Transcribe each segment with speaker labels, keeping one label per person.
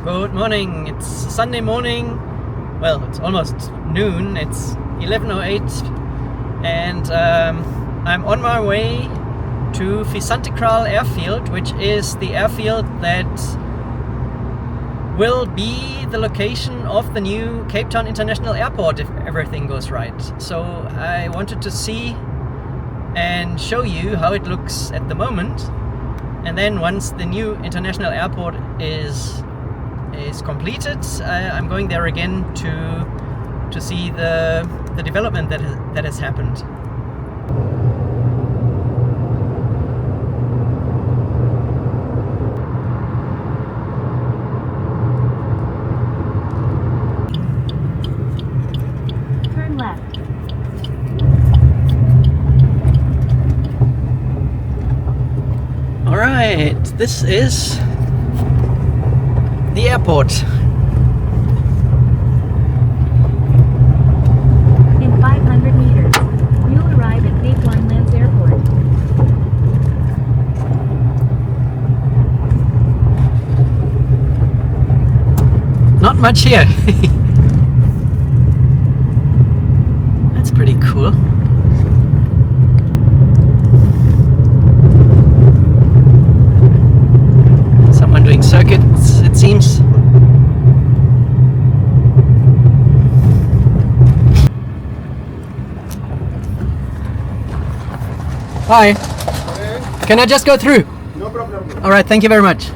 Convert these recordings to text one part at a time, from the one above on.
Speaker 1: Good morning. It's Sunday morning. Well, it's almost noon. It's 11:08 and I'm on my way to Fisantikral Airfield, which is the airfield that will be the location of the new Cape Town International Airport if everything goes right. So I wanted to see and show you how it looks at the moment, and then once the new international airport is completed, I'm going there again to see the development that has happened.
Speaker 2: Turn left.
Speaker 1: All right, this is the airport.
Speaker 2: In 500 meters, you'll arrive at Cape Winelands Airport.
Speaker 1: Not much here. That's pretty cool. Someone doing circuits, it seems. Hi. Can I just go through?
Speaker 3: No problem.
Speaker 1: All right, thank you very much.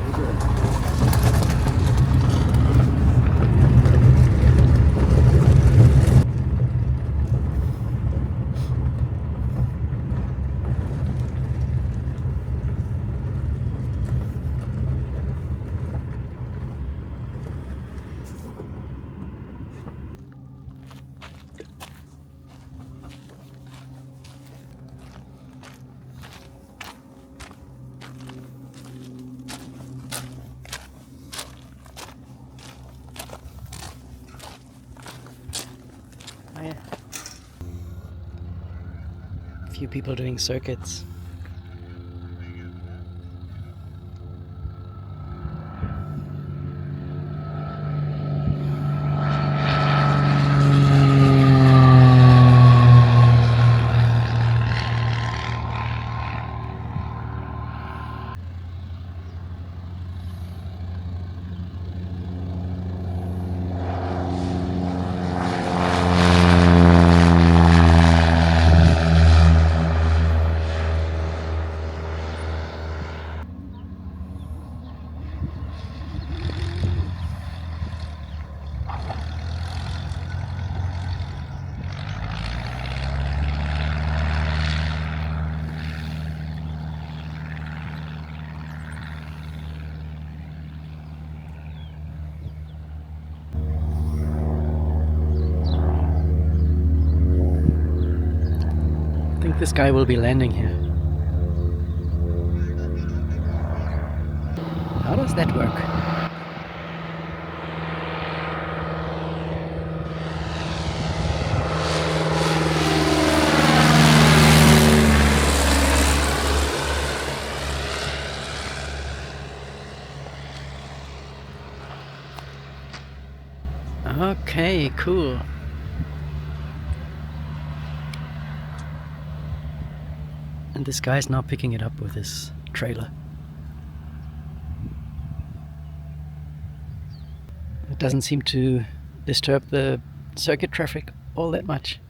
Speaker 1: A few people doing circuits. I think this guy will be landing here. How does that work? Okay, cool. And this guy's now picking it up with his trailer. It doesn't seem to disturb the circuit traffic all that much.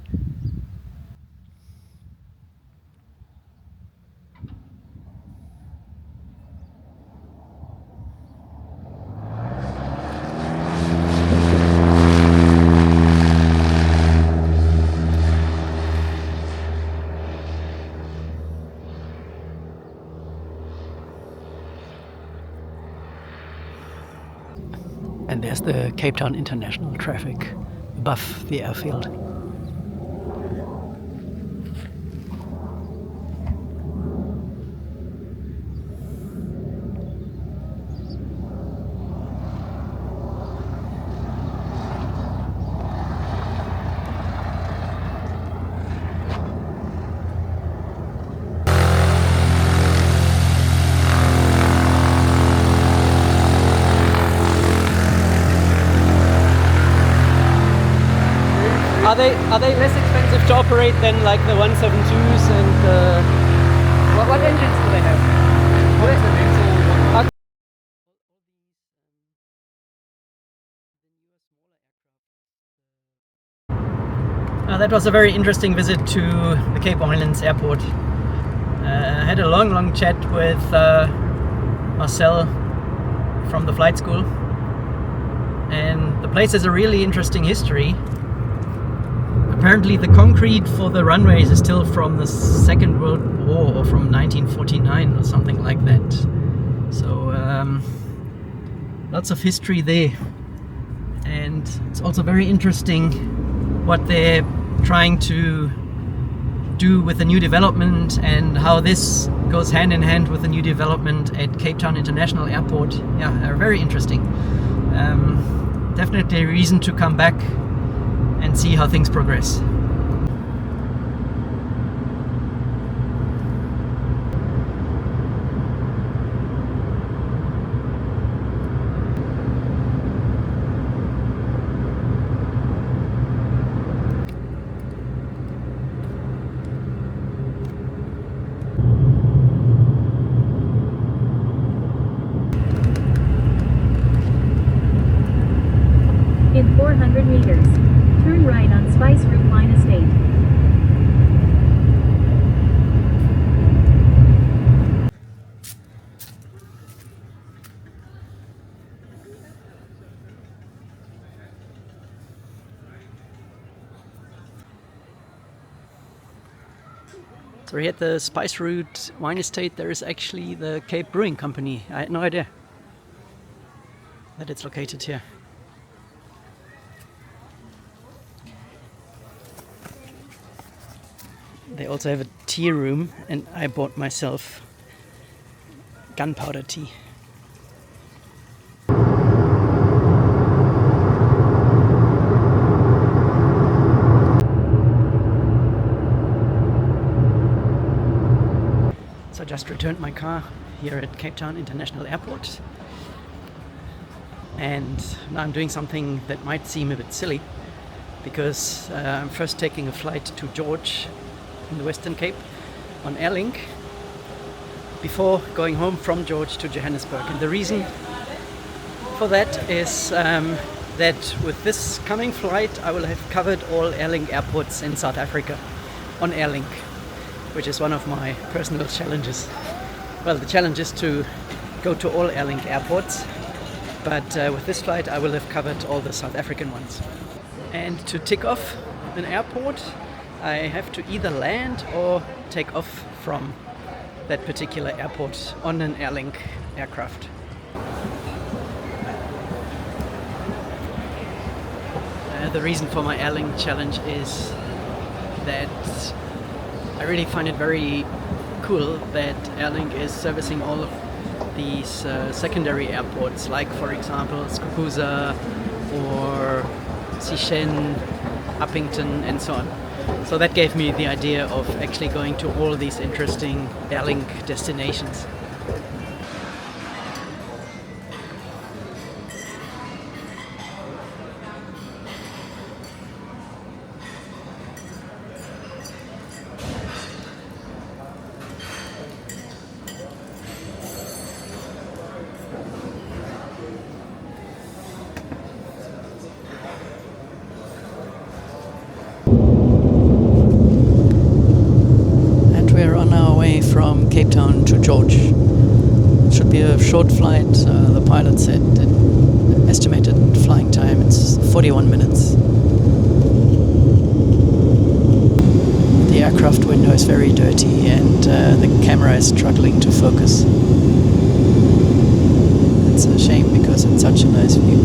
Speaker 1: And there's the Cape Town International traffic above the airfield. Are they less expensive to operate than like the 172s and what engines do they have? Okay. That was a very interesting visit to the Cape Winelands Airport. I had a long chat with Marcel from the flight school, and the place has a really interesting history. Apparently the concrete for the runways is still from the Second World War, or from 1949 or something like that. So lots of history there, and it's also very interesting what they're trying to do with the new development and how this goes hand in hand with the new development at Cape Town International Airport. Yeah, very interesting. Definitely a reason to come back and see how things progress.
Speaker 2: In 400 meters, turn right on Spice Route Wine Estate.
Speaker 1: So here at the Spice Route Wine Estate there is actually the Cape Brewing Company. I had no idea that it's located here. They also have a tea room, and I bought myself gunpowder tea. So I just returned my car here at Cape Town International Airport, and now I'm doing something that might seem a bit silly, because I'm first taking a flight to George in the Western Cape on Airlink before going home from George to Johannesburg. And the reason for that is that with this coming flight I will have covered all Airlink airports in South Africa on Airlink, which is one of my personal challenges. Well, the challenge is to go to all Airlink airports, but with this flight I will have covered all the South African ones. And to tick off an airport I have to either land or take off from that particular airport on an Airlink aircraft. The reason for my Airlink challenge is that I really find it very cool that Airlink is servicing all of these secondary airports, like for example Skukuza or Sishen, Uppington and so on. So that gave me the idea of actually going to all these interesting Airlink destinations. From Cape Town to George. Should be a short flight. The pilot said the estimated flying time it's 41 minutes. The aircraft window is very dirty and the camera is struggling to focus. It's a shame because it's such a nice view.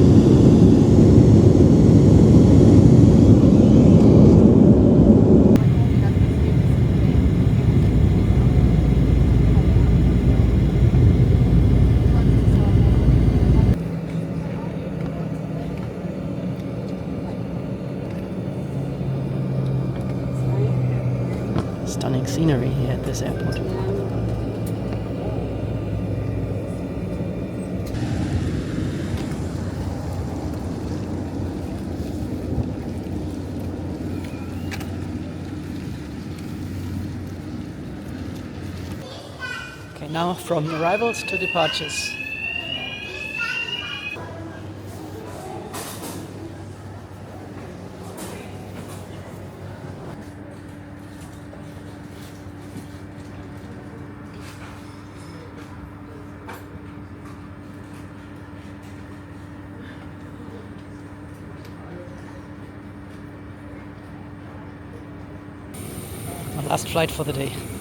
Speaker 1: Stunning scenery here at this airport. Okay, now from arrivals to departures. My last flight for the day.